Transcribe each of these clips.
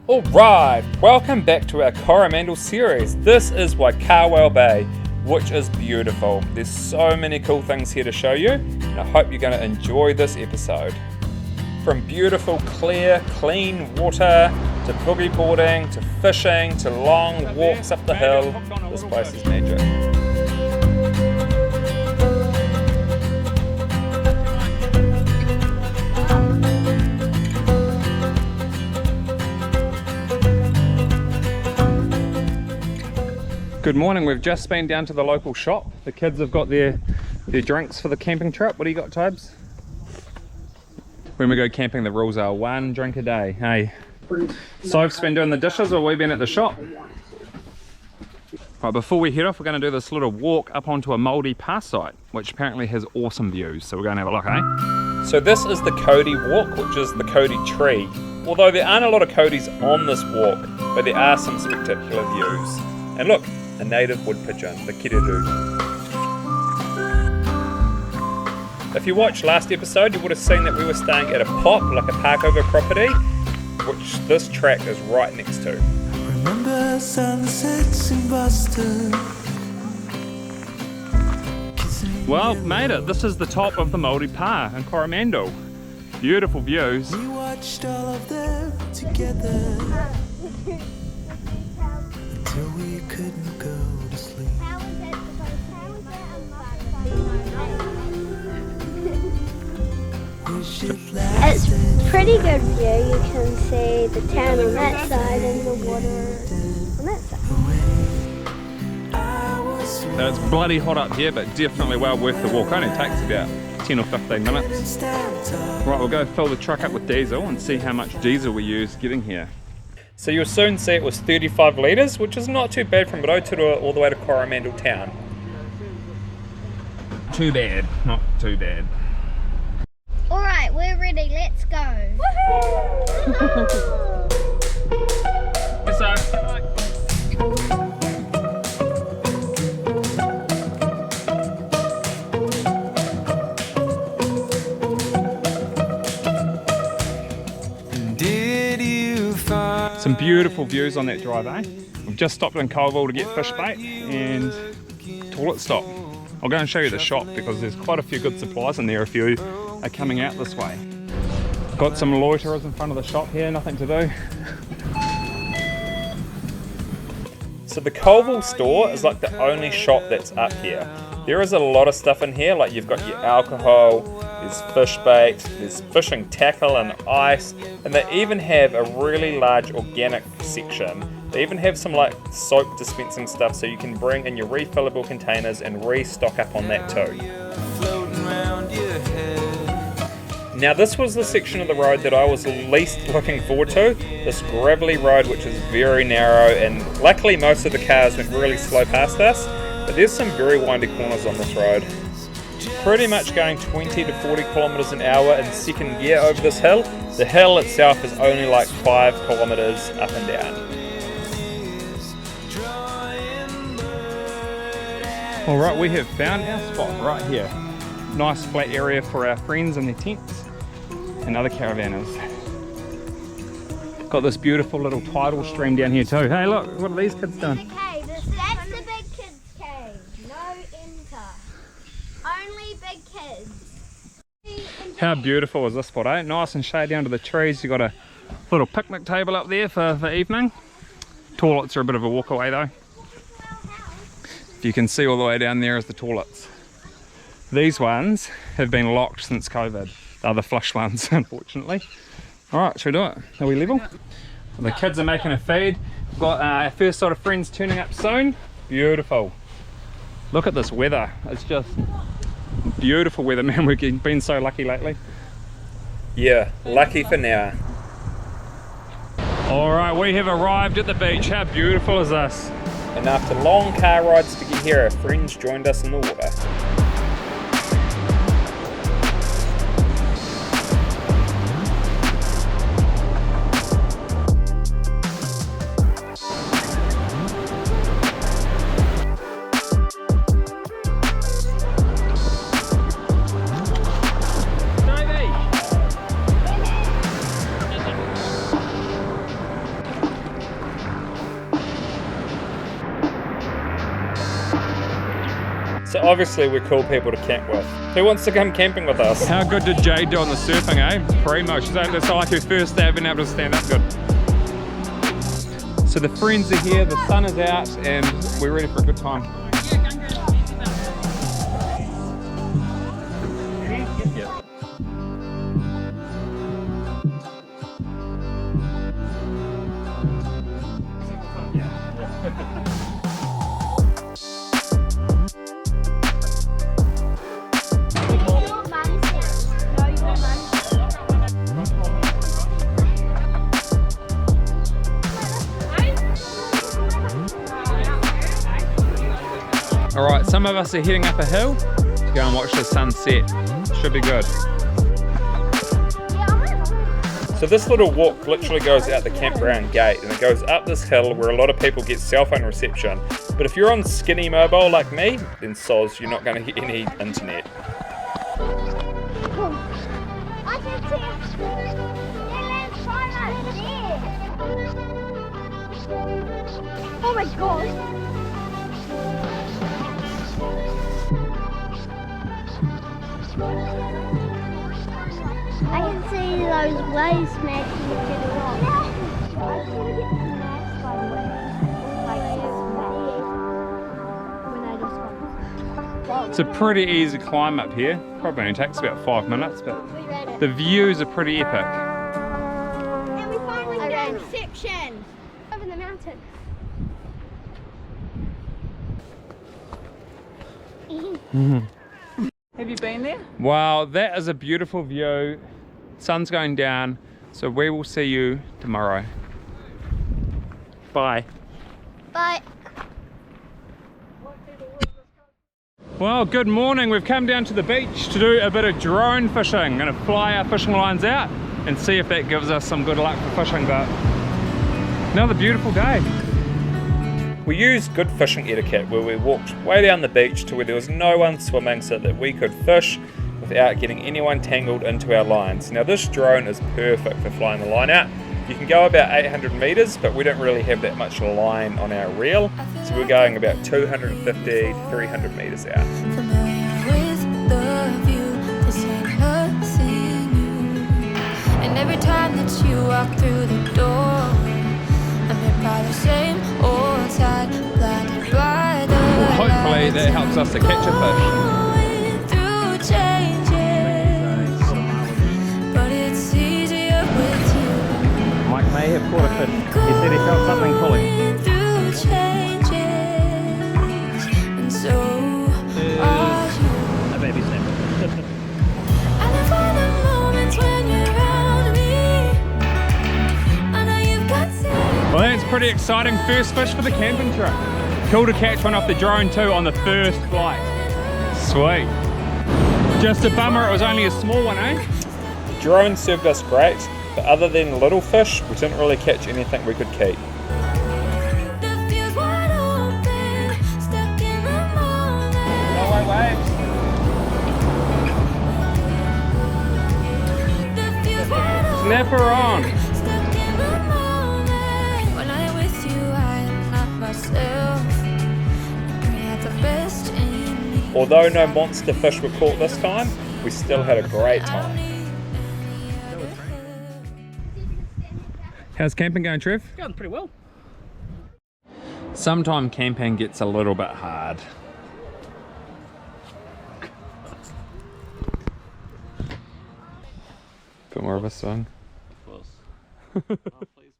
Alright, welcome back to our Coromandel series. This is Waikawau Bay, which is beautiful. There's so many cool things here to show you, and I hope you're going to enjoy this episode. From beautiful, clear, clean water, to boogie boarding, to fishing, to long walks up the hill, this place is magic. Good morning, we've just been down to the local shop. The kids have got their drinks for the camping trip. What do you got, Tobes? When we go camping, the rules are 1 drink a day. Hey, Soph's been doing the dishes or we've been at the shop. Right, before we head off, we're going to do this little walk up onto a mouldy pass site, which apparently has awesome views. So we're going to have a look, eh? So this is the Cody walk, which is the Cody tree. Although there aren't a lot of Codys on this walk, but there are some spectacular views. And look, a native wood pigeon, the kiriru. If you watched last episode, you would have seen that we were staying at a pop, like a park over property, which this track is right next to. Remember sunsets in Boston. Well, made it. This is the top of the Mouldy Pa in Coromandel. Beautiful views. We watched all of them together until we couldn't go to sleep. It's pretty good view. You can see the town on that side and the water on that side. So it's bloody hot up here, but definitely well worth the walk. Only takes about 10 or 15 minutes. Right, we'll go fill the truck up with diesel and see how much diesel we use getting here. So you'll soon see it was 35 litres, which is not too bad from Rotorua all the way to Coromandel town. Too bad, not too bad. Alright, we're ready, let's go. Woohoo! Some beautiful views on that drive, eh? We've just stopped in Colville to get fish bait and toilet stop. I'll go and show you the shop because there's quite a few good supplies in there if you are coming out this way. Got some loiterers in front of the shop here, nothing to do. So the Colville store is like the only shop that's up here. There is a lot of stuff in here, like you've got your alcohol, there's fish bait, there's fishing tackle and ice, and they even have a really large organic section. They even have some like soap dispensing stuff so you can bring in your refillable containers and restock up on that too. Now this was the section of the road that I was least looking forward to, this gravelly road which is very narrow, and luckily most of the cars went really slow past us, but there's some very windy corners on this road. Pretty much going 20 to 40 kilometers an hour in second gear over this hill. The hill itself is only like 5 kilometers up and down. Alright, we have found our spot right here. Nice flat area for our friends and their tents and other caravanners. Got this beautiful little tidal stream down here too. Hey look, what are these kids doing? Okay, that's the big kids cave. No enter. Only big kids. How beautiful is this spot, eh? Nice and shady under the trees. You've got a little picnic table up there for evening. Toilets are a bit of a walk away though. You can see all the way down there is the toilets. These ones have been locked since COVID. They're the flush ones, unfortunately. Alright, should we do it? Are we level? Well, the kids are making a feed. We've got our first sort of friends turning up soon. Beautiful. Look at this weather. It's just beautiful weather, man. We've been so lucky lately. Yeah, lucky for now. Alright, we have arrived at the beach. How beautiful is this? And after long car rides to get here, our friends joined us in the water. So obviously we're cool people to camp with. Who wants to come camping with us? How good did Jade do on the surfing, eh? Primo. She's like, that's like her first day of being able to stand up good. So the friends are here, the sun is out, and we're ready for a good time. Alright, some of us are heading up a hill to go and watch the sunset. Should be good. So this little walk literally goes out the campground gate and it goes up this hill where a lot of people get cell phone reception. But if you're on skinny mobile like me, then soz, you're not going to get any internet. I can see oh my god! I can see those waves smashing into the rock. I should have get smashed by the waves. Like smashed when I just got. It's a pretty easy climb up here. Probably only takes about 5 minutes, but the views are pretty epic. And we finally found reception over the mountain. Have you been there? Wow, that is a beautiful view. Sun's going down, so we will see you tomorrow. Bye. Bye. Well, good morning. We've come down to the beach to do a bit of drone fishing. Gonna fly our fishing lines out and see if that gives us some good luck for fishing, but another beautiful day. We used good fishing etiquette where we walked way down the beach to where there was no one swimming so that we could fish without getting anyone tangled into our lines. Now this drone is perfect for flying the line out. You can go about 800 meters, but we don't really have that much line on our reel, so we're going about 250 to 300 meters out. Familiar with the view, this ain't nothing new. And every time that you walk through the door, I'm hit by the same old side, blinded by the Well, hopefully that helps us to catch a fish. going through changes, but it's easier with you. Mike may have caught a fish. He said he felt something pulling. Going through changes, and so are you. A baby snapper. And I find the moments when you're around me. I know you've got to. Well, that's pretty exciting. First fish for the camping trip. Cool to catch one off the drone too on the first flight. Sweet. Just a bummer it was only a small one, eh? The drone served us great, but other than little fish, we didn't really catch anything we could keep. The field's wide open, stuck in the moment. The field's wide open, Snap her on. stuck in the moment. When I'm with you, I am not myself. You bring out the best in me. Although no monster fish were caught this time, we still had a great time. How's camping going, Trev? Going pretty well. Sometimes camping gets a little bit hard. Bit more of a song. Of course. Oh, please,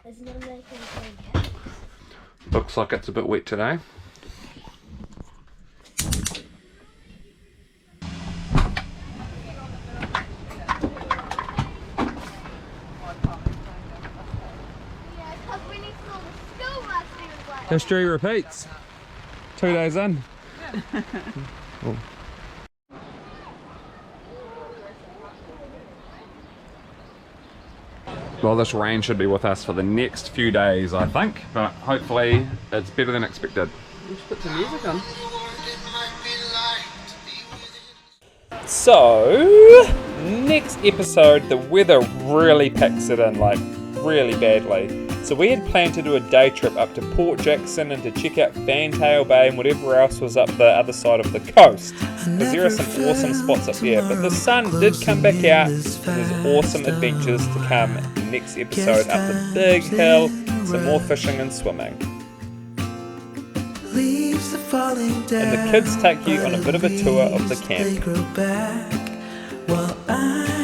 There's no making pancakes. Looks like it's a bit wet today. Yeah, because we need to go to the school bus as well. History repeats. 2 days in. Oh. Well, this rain should be with us for the next few days, I think, but hopefully it's better than expected. we should put some music on. So, next episode, the weather really picks it in, like, really badly. So we had planned to do a day trip up to Port Jackson and to check out Fantail Bay and whatever else was up the other side of the coast, because there are some awesome spots up there. But the sun did come back out, and there's awesome adventures to come in the next episode up the big hill, some more fishing and swimming. Leaves are falling down. And the kids take you on a bit of a tour of the camp. They grow back while I